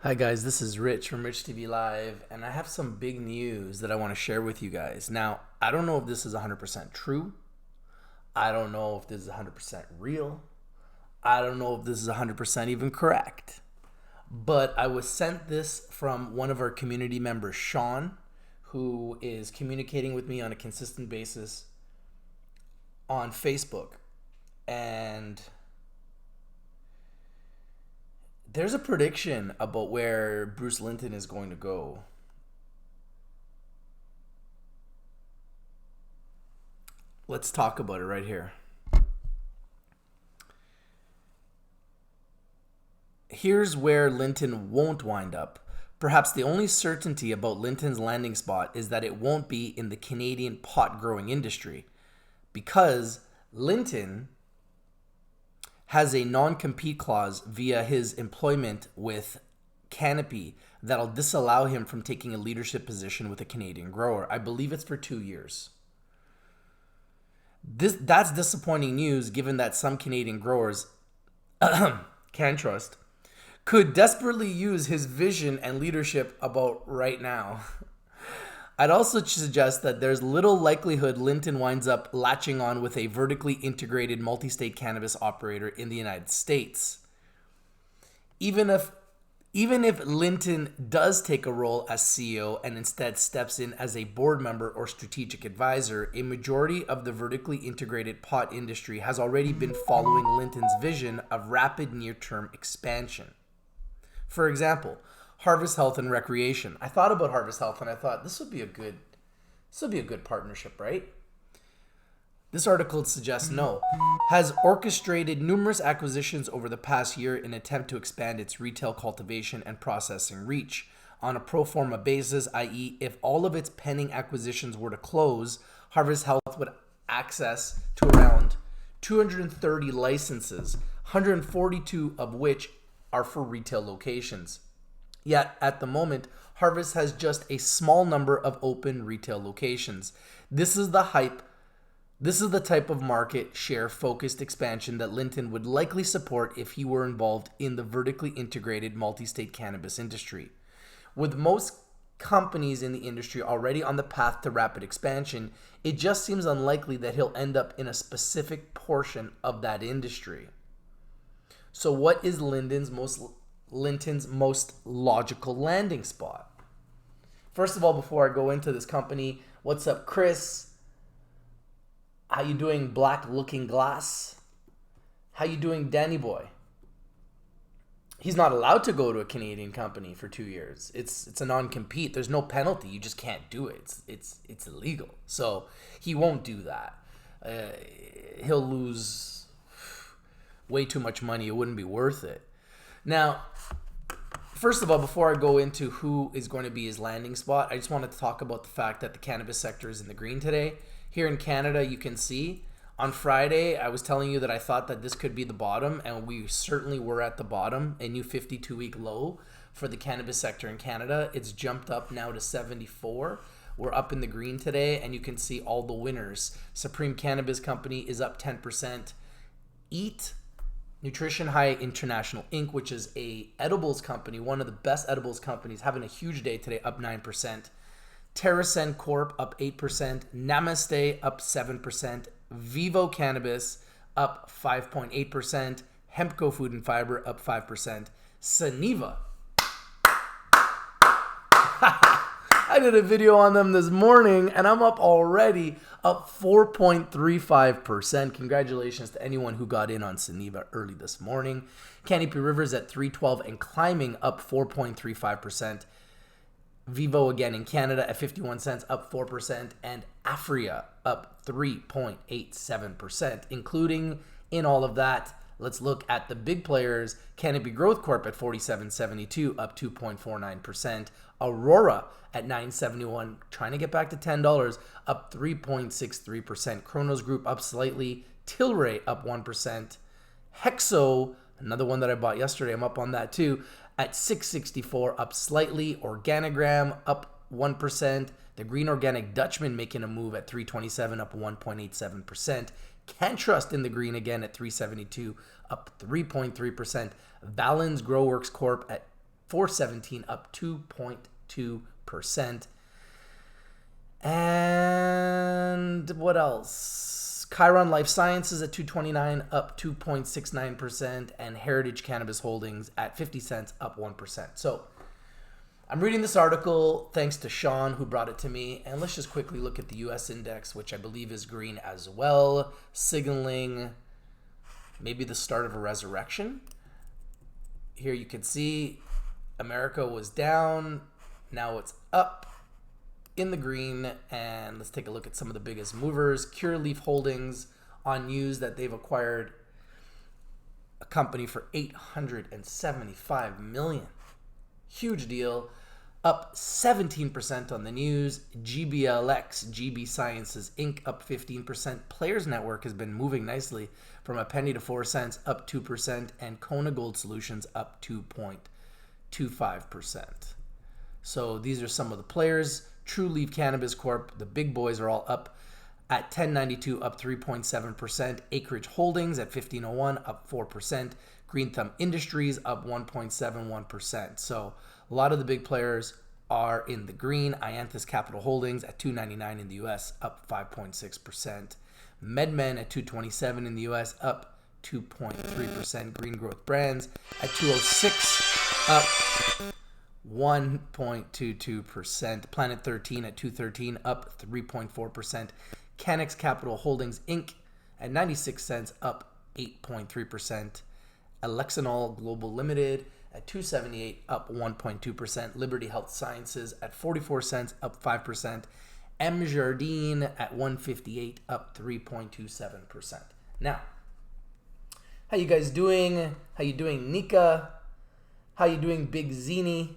Hi guys, this is Rich from Rich TV Live, and I have some big news that I want to share with you guys. Now, I don't know if this is 100% true. I don't know if this is 100% real. I don't know if this is 100% even correct. But I was sent this from one of our community members, Sean, who is communicating with me on a consistent basis on Facebook. And there's a prediction about where Bruce Linton is going to go. Let's talk about it right here. Here's where Linton won't wind up. Perhaps the only certainty about Linton's landing spot is that it won't be in the Canadian pot growing industry, because Linton has a non-compete clause via his employment with Canopy that'll disallow him from taking a leadership position with a Canadian grower. I believe it's for 2 years. That's disappointing news, given that some Canadian growers can trust could desperately use his vision and leadership about right now. I'd also suggest that there's little likelihood Linton winds up latching on with a vertically integrated multi-state cannabis operator in the United States. Even if Linton does take a role as CEO and instead steps in as a board member or strategic advisor, a majority of the vertically integrated pot industry has already been following Linton's vision of rapid near-term expansion. For example, Harvest Health and Recreation. I thought about Harvest Health and I thought this would be a good partnership, right? This article suggests no. Has orchestrated numerous acquisitions over the past year in an attempt to expand its retail cultivation and processing reach. On a pro forma basis, i.e., if all of its pending acquisitions were to close, Harvest Health would access to around 230 licenses, 142 of which are for retail locations. Yet, at the moment, Harvest has just a small number of open retail locations. This is the type of market share focused expansion that Linton would likely support if he were involved in the vertically integrated multi-state cannabis industry. With most companies in the industry already on the path to rapid expansion, it just seems unlikely that he'll end up in a specific portion of that industry. So what is Linton's most logical landing spot? First of all, before I go into this company, what's up, Chris? How you doing, Black Looking Glass? How you doing, Danny Boy? He's not allowed to go to a Canadian company for 2 years. It's a non-compete. There's no penalty. You just can't do it. It's illegal. So he won't do that. He'll lose way too much money. It wouldn't be worth it. Now, first of all, before I go into who is going to be his landing spot, I just wanted to talk about the fact that the cannabis sector is in the green today. Here in Canada, you can see on Friday, I was telling you that I thought that this could be the bottom, and we certainly were at the bottom, a new 52-week low for the cannabis sector in Canada. It's jumped up now to 74. We're up in the green today, and you can see all the winners. Supreme Cannabis Company is up 10%. Eat Nutrition High International Inc., which is a edibles company, one of the best edibles companies, having a huge day today, up 9%. TerraSen Corp up 8%. Namaste up 7%. Vivo Cannabis up 5.8%. Hempco Food and Fiber up 5%. Saniva. I did a video on them this morning, and I'm up already, up 4.35%. Congratulations to anyone who got in on Saniva early this morning. Canopy Rivers at 312 and climbing, up 4.35%. Vivo again in Canada at 51 cents, up 4%. And Afria up 3.87%. Including in all of that, let's look at the big players. Canopy Growth Corp at 47.72, up 2.49%. Aurora at 9.71, trying to get back to $10, up 3.63%. Kronos Group up slightly. Tilray up 1%. Hexo, another one that I bought yesterday, I'm up on that too, at 6.64, up slightly. Organigram up 1%. The Green Organic Dutchman making a move at 3.27, up 1.87%. CanTrust in the green again at 3.72, up 3.3%. Valens Growworks Corp at 417 up 2.2%. And what else? Chiron Life Sciences at 229 up 2.69%, and Heritage Cannabis Holdings at 50 cents up 1%. So I'm reading this article thanks to Sean, who brought it to me, and let's just quickly look at the US index, which I believe is green as well, signaling maybe the start of a resurrection. Here you can see America was down, now it's up in the green. And let's take a look at some of the biggest movers. Curaleaf Holdings on news that they've acquired a company for $875 million. Huge deal. Up 17% on the news. GBLX, GB Sciences Inc. up 15%. Players Network has been moving nicely from a penny to 4 cents, up 2%. And Kona Gold Solutions up 2.25%. So these are some of the players. True Leaf Cannabis Corp, the big boys are all up at 1092, up 3.7%. Acreage Holdings at 1501, up 4%. Green Thumb Industries up 1.71%. So a lot of the big players are in the green. Ianthus Capital Holdings at 299 in the US, up 5.6%. MedMen at 227 in the US, up 2.3%. Green Growth Brands at 206, up 1.22%. Planet 13 at 213, up 3.4%. Canex Capital Holdings Inc. at 96 cents, up 8.3%. Alexinol Global Limited at 278, up 1.2%. Liberty Health Sciences at 44 cents, up 5%. M Jardine at 158, up 3.27%. Now, how you guys doing? How you doing, Nika? How you doing, Big Zini?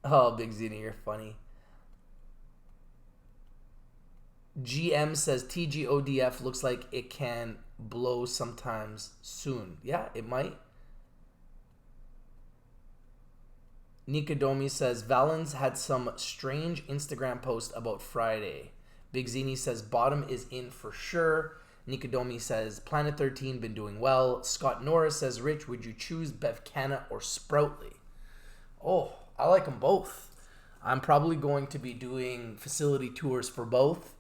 Oh, Big Zini, you're funny. GM says TGODF looks like it can blow sometimes soon. Yeah, it might. Nikodomi says Valens had some strange Instagram post about Friday. Big Zini says bottom is in for sure. Nikodomi says Planet 13 been doing well. Scott Norris says, Rich, would you choose Bevcana or Sproutly? Oh, I like them both. I'm probably going to be doing facility tours for both.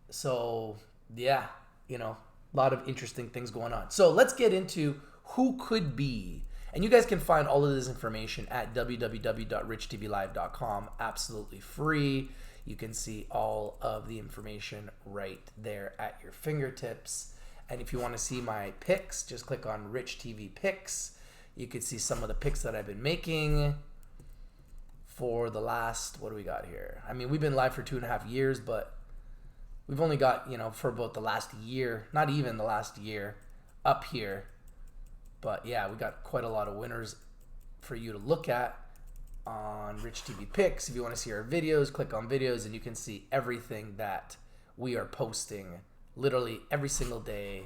So, yeah, a lot of interesting things going on. So let's get into who could be. And you guys can find all of this information at www.richtvlive.com. Absolutely free. You can see all of the information right there at your fingertips. And if you want to see my picks, just click on Rich TV Picks. You can see some of the picks that I've been making for the last, what do we got here? I mean, we've been live for 2.5 years, but we've only got, for about the last year, not even the last year, up here. But yeah, we got quite a lot of winners for you to look at on Rich TV Picks. If you want to see our videos, click on videos and you can see everything that we are posting literally every single day.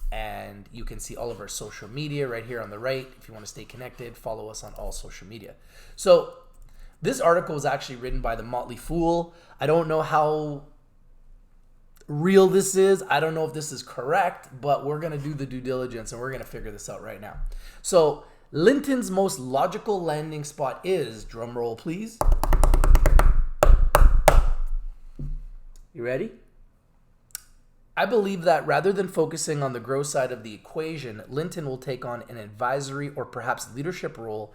And you can see all of our social media right here on the right. If you want to stay connected, follow us on all social media. So this article was actually written by the Motley Fool. I don't know how real this is. I don't know if this is correct, but we're going to do the due diligence and we're going to figure this out right now. So Linton's most logical landing spot is, drum roll please. You ready? I believe that rather than focusing on the growth side of the equation, Linton will take on an advisory or perhaps leadership role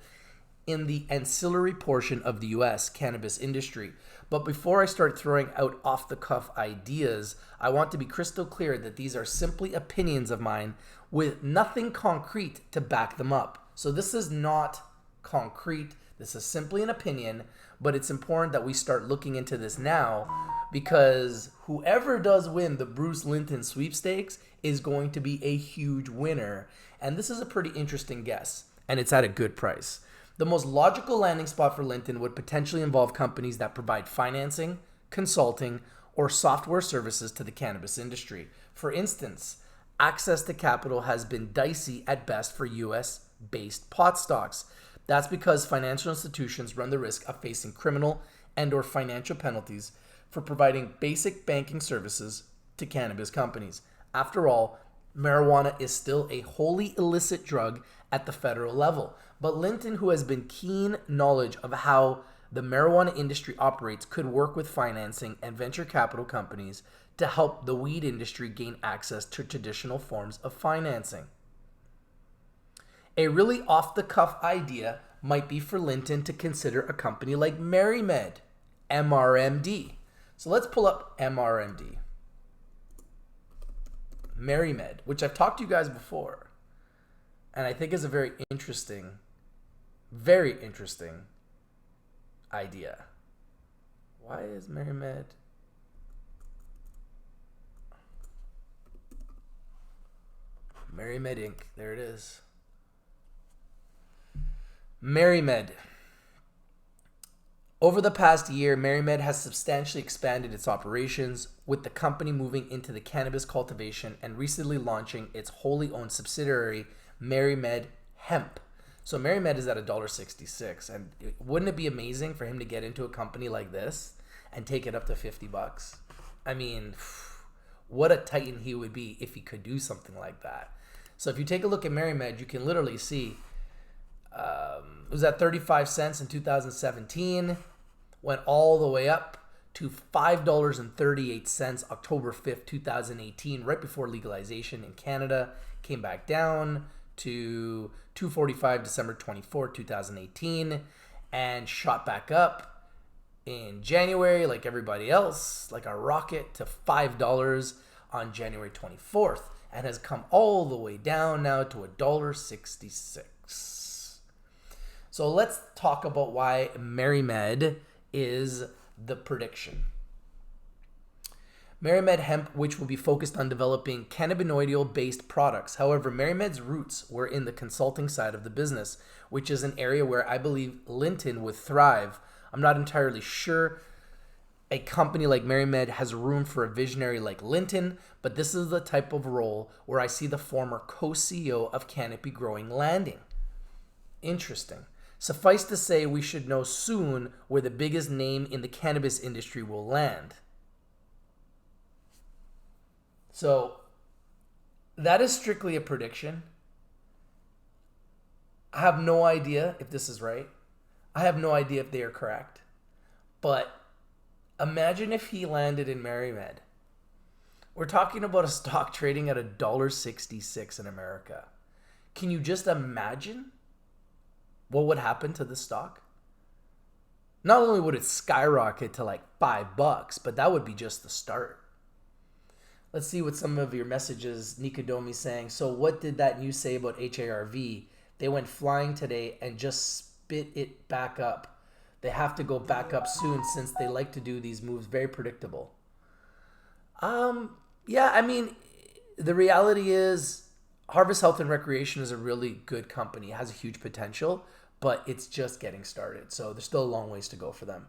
in the ancillary portion of the U.S. cannabis industry. But before I start throwing out off-the-cuff ideas, I want to be crystal clear that these are simply opinions of mine with nothing concrete to back them up. So this is not concrete. This is simply an opinion, but it's important that we start looking into this now because whoever does win the Bruce Linton sweepstakes is going to be a huge winner. And this is a pretty interesting guess, and it's at a good price. The most logical landing spot for Linton would potentially involve companies that provide financing, consulting, or software services to the cannabis industry. For instance, access to capital has been dicey at best for US-based pot stocks. That's because financial institutions run the risk of facing criminal and/or financial penalties for providing basic banking services to cannabis companies. After all, Marijuana is still a wholly illicit drug at the federal level. But Linton, who has been keen knowledge of how the marijuana industry operates, could work with financing and venture capital companies to help the weed industry gain access to traditional forms of financing. A really off-the-cuff idea might be for Linton to consider a company like MARIMED, MRMD. So let's pull up MRMD. MARIMED, which I've talked to you guys before, and I think is a very interesting idea. Why is MARIMED? MARIMED Inc. There it is. MARIMED. Over the past year, MARIMED has substantially expanded its operations, with the company moving into the cannabis cultivation and recently launching its wholly owned subsidiary, MARIMED Hemp. So MARIMED is at $1.66, and wouldn't it be amazing for him to get into a company like this and take it up to $50? I mean, what a titan he would be if he could do something like that. So if you take a look at MARIMED, you can literally see it was at 35 cents in 2017, went all the way up to $5.38 October 5th, 2018, right before legalization in Canada, came back down to $2.45 December 24, 2018, and shot back up in January like everybody else, like a rocket, to $5 on January 24th, and has come all the way down now to $1.66. So let's talk about why MARIMED is the prediction. MARIMED Hemp, which will be focused on developing cannabinoidal-based products. However, MARIMED's roots were in the consulting side of the business, which is an area where I believe Linton would thrive. I'm not entirely sure a company like MARIMED has room for a visionary like Linton, but this is the type of role where I see the former co-CEO of Canopy Growing landing. Interesting. Suffice to say, we should know soon where the biggest name in the cannabis industry will land. So, that is strictly a prediction. I have no idea if this is right. I have no idea if they are correct. But imagine if he landed in MARIMED. We're talking about a stock trading at $1.66 in America. Can you just imagine what would happen to the stock? Not only would it skyrocket to like $5, but that would be just the start. Let's see what some of your messages, Nikodomi saying. So what did that news say about HARV? They went flying today and just spit it back up. They have to go back up soon since they like to do these moves. Very predictable. Yeah, I mean, the reality is Harvest Health and Recreation is a really good company. It has a huge potential, but it's just getting started. So there's still a long ways to go for them.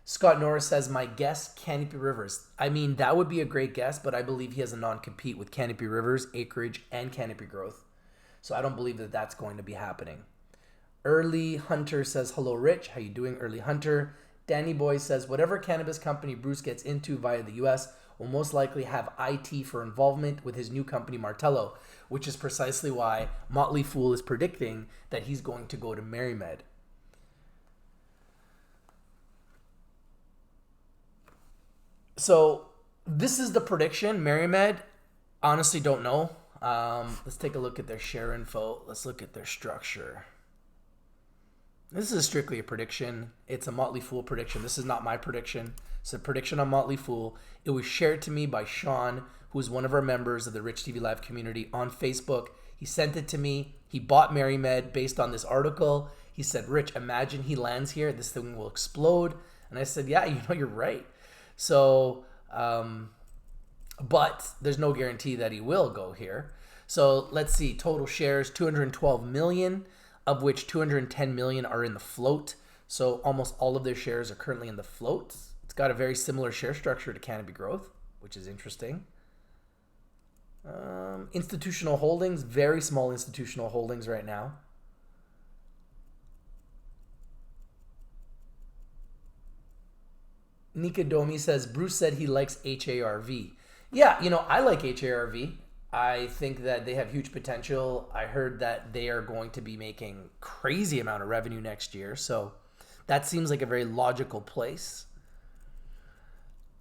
Scott Norris says, my guess, Canopy Rivers. I mean, that would be a great guess, but I believe he has a non-compete with Canopy Rivers, Acreage, and Canopy Growth. So I don't believe that that's going to be happening. Early Hunter says, hello, Rich. How you doing, Early Hunter? Danny Boy says, whatever cannabis company Bruce gets into via the U.S. will most likely have IT for involvement with his new company, Martello, which is precisely why Motley Fool is predicting that he's going to go to MARIMED. So this is the prediction. MARIMED, honestly don't know. Let's take a look at their share info. Let's look at their structure. This is strictly a prediction. It's a Motley Fool prediction. This is not my prediction. It's a prediction on Motley Fool. It was shared to me by Sean, who is one of our members of the Rich TV Live community on Facebook. He sent it to me. He bought MARIMED based on this article. He said, Rich, imagine he lands here. This thing will explode. And I said, yeah, you're right. So, but there's no guarantee that he will go here. So let's see, total shares, 212 million, of which 210 million are in the float. So almost all of their shares are currently in the float. It's got a very similar share structure to Canopy Growth, which is interesting. Institutional holdings, very small institutional holdings right now. Nikodomi says, Bruce said he likes HARV. Yeah, I like HARV. I think that they have huge potential. I heard that they are going to be making crazy amount of revenue next year. So that seems like a very logical place.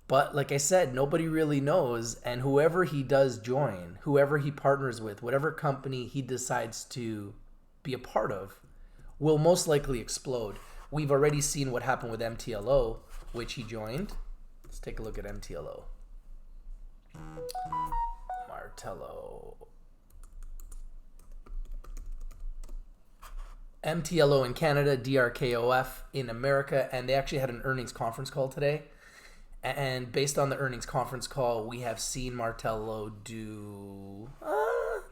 But like I said, nobody really knows. And whoever he does join, whoever he partners with, whatever company he decides to be a part of, will most likely explode. We've already seen what happened with MTLO, which he joined. Let's take a look at MTLO. Martello. MTLO in Canada, DRKOF in America, and they actually had an earnings conference call today. And based on the earnings conference call, we have seen Martello do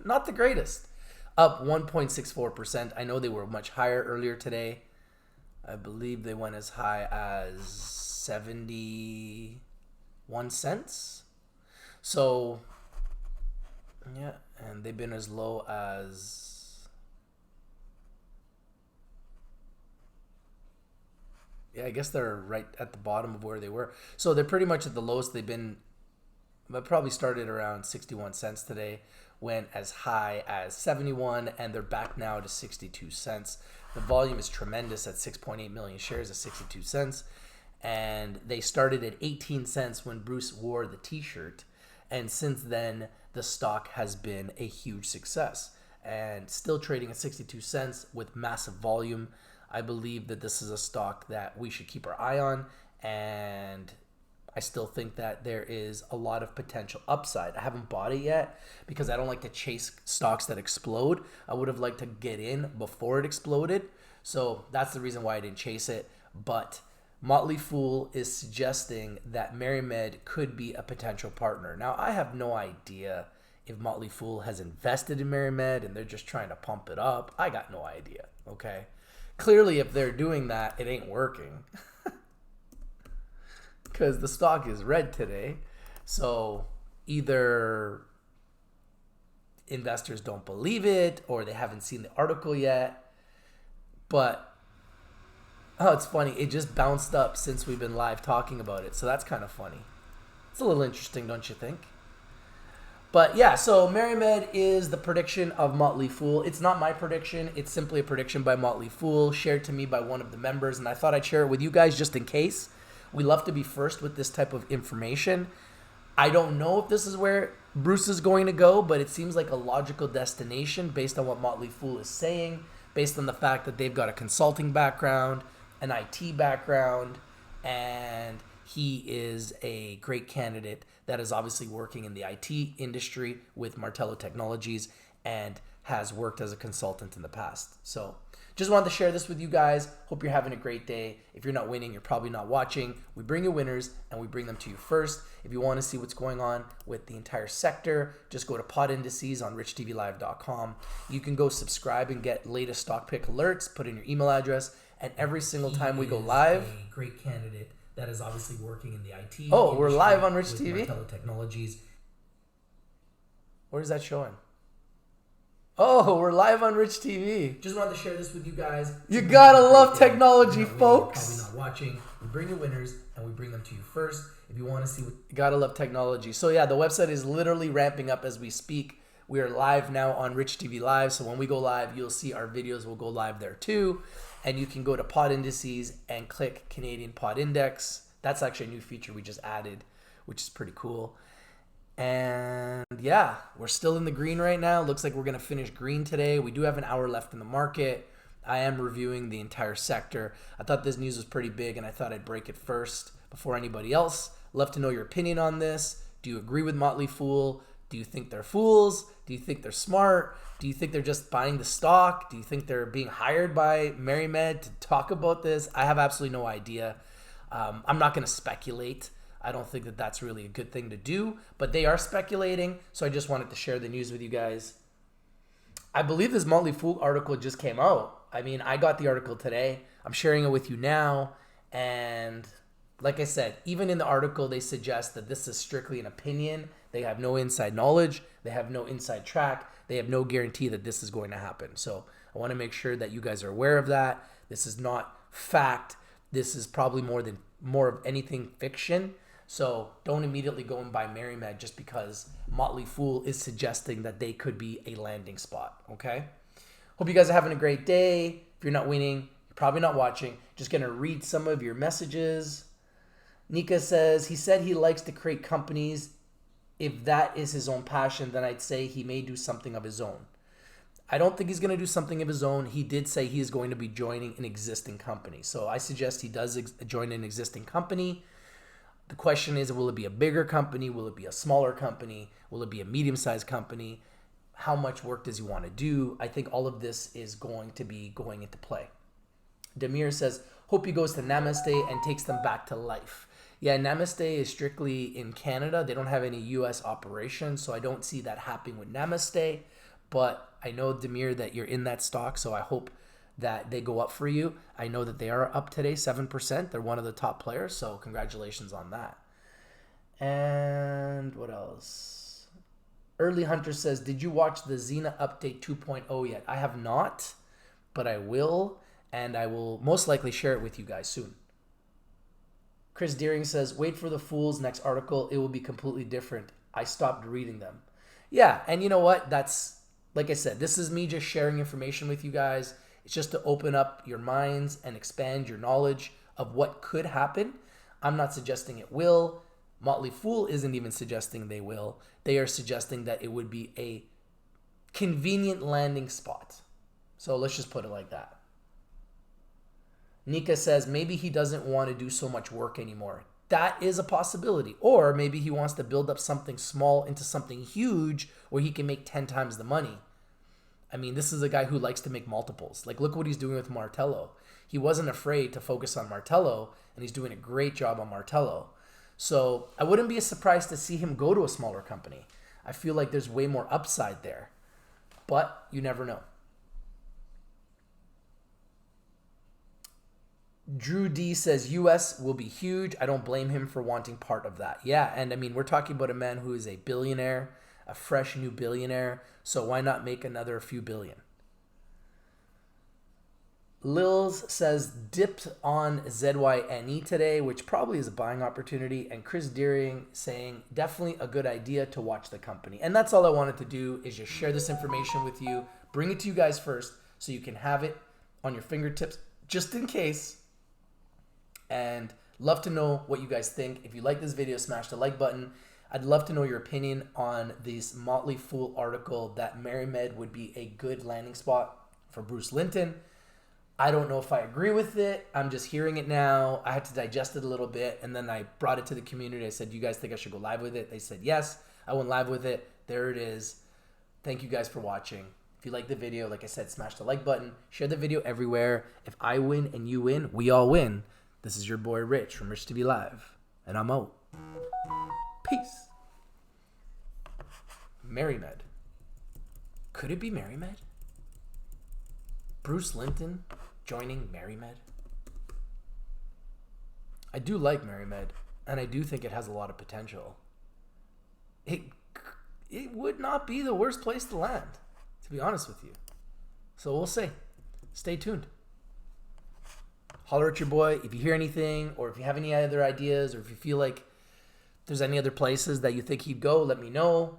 not the greatest. Up 1.64%. I know they were much higher earlier today. I believe they went as high as 71 cents. So, yeah, and they've been as low as... Yeah, I guess they're right at the bottom of where they were. So they're pretty much at the lowest they've been, but probably started around 61 cents today, went as high as 71, and they're back now to 62 cents. The volume is tremendous at 6.8 million shares at 62 cents. And they started at 18 cents when Bruce wore the t-shirt. And since then, the stock has been a huge success and still trading at 62 cents with massive volume. I believe that this is a stock that we should keep our eye on, and I still think that there is a lot of potential upside. I haven't bought it yet because I don't like to chase stocks that explode. I would have liked to get in before it exploded, so that's the reason why I didn't chase it. But Motley Fool is suggesting that MARIMED could be a potential partner. Now, I have no idea if Motley Fool has invested in MARIMED and they're just trying to pump it up. I got no idea, okay? Clearly, if they're doing that, it ain't working. Because the stock is red today. So either investors don't believe it or they haven't seen the article yet. But, oh, it's funny. It just bounced up since we've been live talking about it. So that's kind of funny. It's a little interesting, don't you think? But yeah, so MARIMED is the prediction of Motley Fool. It's not my prediction. It's simply a prediction by Motley Fool, shared to me by one of the members, and I thought I'd share it with you guys just in case. We love to be first with this type of information. I don't know if this is where Bruce is going to go, but it seems like a logical destination based on what Motley Fool is saying, based on the fact that they've got a consulting background, an IT background, and he is a great candidate that is obviously working in the IT industry with Martello Technologies and has worked as a consultant in the past. So just wanted to share this with you guys. Hope you're having a great day. If you're not winning, you're probably not watching. We bring you winners and we bring them to you first. If you want to see what's going on with the entire sector, just go to pod indices on richtvlive.com. You can go subscribe and get latest stock pick alerts, put in your email address, and every single time we go live, a great candidate that is obviously working in the IT. Oh, we're live on Rich TV? Martello Technologies. Where is that showing? Oh, we're live on Rich TV. Just wanted to share this with you guys. You gotta love technology, folks. Probably not watching. We bring you winners and we bring them to you first. If you want to see what... You gotta love technology. So yeah, the website is literally ramping up as we speak. We are live now on Rich TV Live. So when we go live, you'll see our videos will go live there too. And you can go to Pod Indices and click Canadian Pod Index. That's actually a new feature we just added, which is pretty cool. And yeah, we're still in the green right now. Looks like we're going to finish green today. We do have an hour left in the market. I am reviewing the entire sector. I thought this news was pretty big and I thought I'd break it first before anybody else. Love to know your opinion on this. Do you agree with Motley Fool? Do you think they're fools? Do you think they're smart? Do you think they're just buying the stock? Do you think they're being hired by MARIMED to talk about this? I have absolutely no idea. I'm not going to speculate. I don't think that that's really a good thing to do, but they are speculating, so I just wanted to share the news with you guys. I believe this Motley Fool article just came out. I mean, I got the article today. I'm sharing it with you now, and like I said, even in the article, they suggest that this is strictly an opinion. They have no inside knowledge. They have no inside track. They have no guarantee that this is going to happen. So I want to make sure that you guys are aware of that. This is not fact. This is probably more of anything fiction. So don't immediately go and buy MARIMED just because Motley Fool is suggesting that they could be a landing spot, okay? Hope you guys are having a great day. If you're not winning, you're probably not watching. Just going to read some of your messages. Nika says, he said he likes to create companies. If that is his own passion, then I'd say he may do something of his own. I don't think he's going to do something of his own. He did say he is going to be joining an existing company. So I suggest he does join an existing company. The question is, will it be a bigger company? Will it be a smaller company? Will it be a medium-sized company? How much work does he want to do? I think all of this is going to be going into play. Demir says, hope he goes to Namaste and takes them back to life. Yeah, Namaste is strictly in Canada. They don't have any U.S. operations, so I don't see that happening with Namaste. But I know, Demir, that you're in that stock, so I hope that they go up for you. I know that they are up today, 7%. They're one of the top players, so congratulations on that. And what else? Early Hunter says, did you watch the Xena Update 2.0 yet? I have not, but I will, and I will most likely share it with you guys soon. Chris Deering says, wait for the Fool's next article. It will be completely different. I stopped reading them. Yeah, and you know what? That's, like I said, this is me just sharing information with you guys. It's just to open up your minds and expand your knowledge of what could happen. I'm not suggesting it will. Motley Fool isn't even suggesting they will. They are suggesting that it would be a convenient landing spot. So let's just put it like that. Nika says maybe he doesn't want to do so much work anymore. That is a possibility. Or maybe he wants to build up something small into something huge where he can make 10 times the money. I mean, this is a guy who likes to make multiples. Like, look what he's doing with Martello. He wasn't afraid to focus on Martello, and he's doing a great job on Martello. So I wouldn't be surprised to see him go to a smaller company. I feel like there's way more upside there. But you never know. Drew D says US will be huge. I don't blame him for wanting part of that. Yeah, and I mean, we're talking about a man who is a billionaire, a fresh new billionaire. So why not make another few billion? Lils says dipped on ZYNE today, which probably is a buying opportunity. And Chris Deering saying definitely a good idea to watch the company. And that's all I wanted to do, is just share this information with you, bring it to you guys first so you can have it on your fingertips just in case. And love to know what you guys think. If you like this video, smash the like button. I'd love to know your opinion on this Motley Fool article that MARIMED would be a good landing spot for Bruce Linton. I don't know if I agree with it. I'm just hearing it now. I had to digest it a little bit, and then I brought it to the community. I said, do you guys think I should go live with it? They said yes. I went live with it. There it is. Thank you guys for watching. If you like the video, like I said, smash the like button. Share the video everywhere. If I win and you win, we all win. This is your boy Rich from Rich TV Live, and I'm out. Peace. MARIMED. Could it be MARIMED? Bruce Linton joining MARIMED? I do like MARIMED, and I do think it has a lot of potential. It would not be the worst place to land, to be honest with you. So we'll see. Stay tuned. Holler at your boy if you hear anything, or if you have any other ideas, or if you feel like there's any other places that you think he'd go, let me know.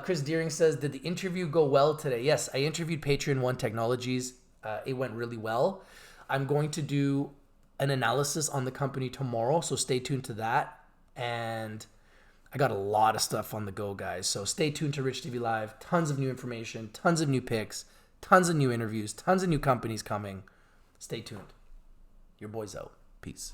Chris Deering says, did the interview go well today? Yes, I interviewed Patreon One Technologies. It went really well. I'm going to do an analysis on the company tomorrow, so stay tuned to that. And I got a lot of stuff on the go, guys. So stay tuned to Rich TV Live. Tons of new information, tons of new picks, tons of new interviews, tons of new companies coming. Stay tuned. Your boy's out. Peace.